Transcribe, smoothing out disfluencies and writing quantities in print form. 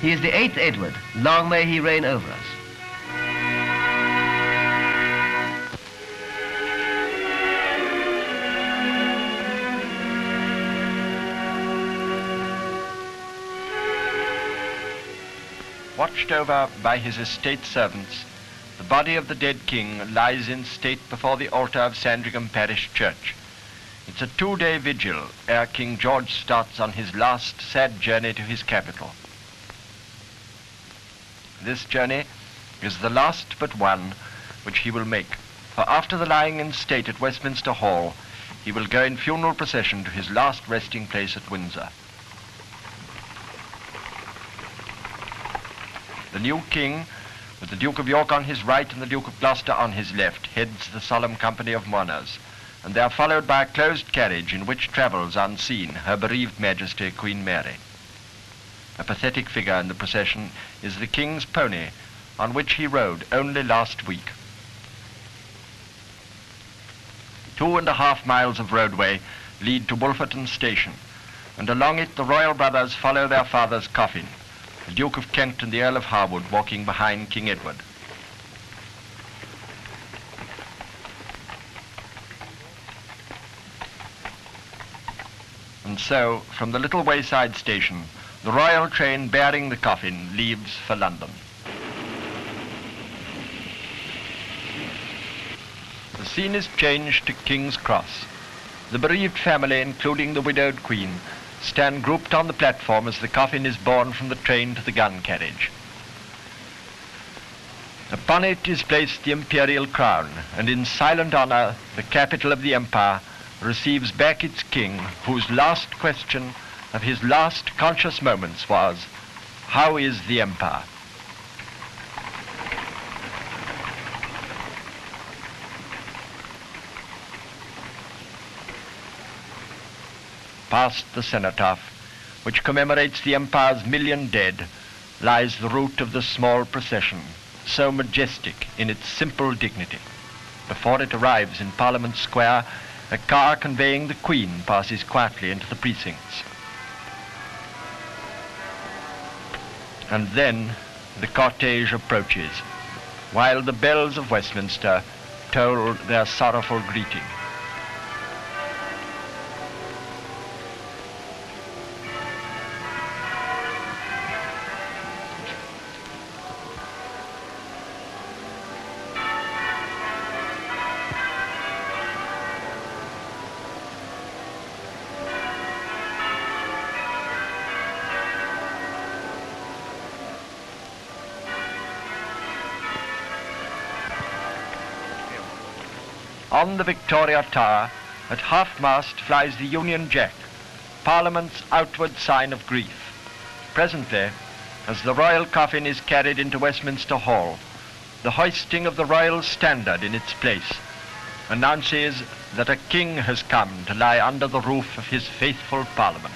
He is the 8th Edward. Long may he reign over us. Watched over by his estate servants, the body of the dead king lies in state before the altar of Sandringham Parish Church. It's a 2-day vigil ere King George starts on his last sad journey to his capital. This journey is the last but one which he will make, for after the lying in state at Westminster Hall, he will go in funeral procession to his last resting place at Windsor. The new king, with the Duke of York on his right and the Duke of Gloucester on his left, heads the solemn company of mourners, and they are followed by a closed carriage in which travels unseen Her bereaved Majesty Queen Mary. A pathetic figure in the procession is the king's pony, on which he rode only last week. 2.5 miles of roadway lead to Wolferton Station, and along it the royal brothers follow their father's coffin, the Duke of Kent and the Earl of Harwood walking behind King Edward. And so, from the little wayside station, the royal train bearing the coffin leaves for London. The scene is changed to King's Cross. The bereaved family, including the widowed Queen, stand grouped on the platform as the coffin is borne from the train to the gun carriage. Upon it is placed the imperial crown, and in silent honor, the capital of the empire receives back its king, whose last question of his last conscious moments was, "How is the empire?" Past the cenotaph, which commemorates the empire's 1,000,000 dead, lies the route of the small procession, so majestic in its simple dignity. Before it arrives in Parliament Square, a car conveying the Queen passes quietly into the precincts. And then the cortege approaches, while the bells of Westminster toll their sorrowful greeting. On the Victoria Tower, at half-mast, flies the Union Jack, Parliament's outward sign of grief. Presently, as the royal coffin is carried into Westminster Hall, the hoisting of the royal standard in its place announces that a king has come to lie under the roof of his faithful Parliament.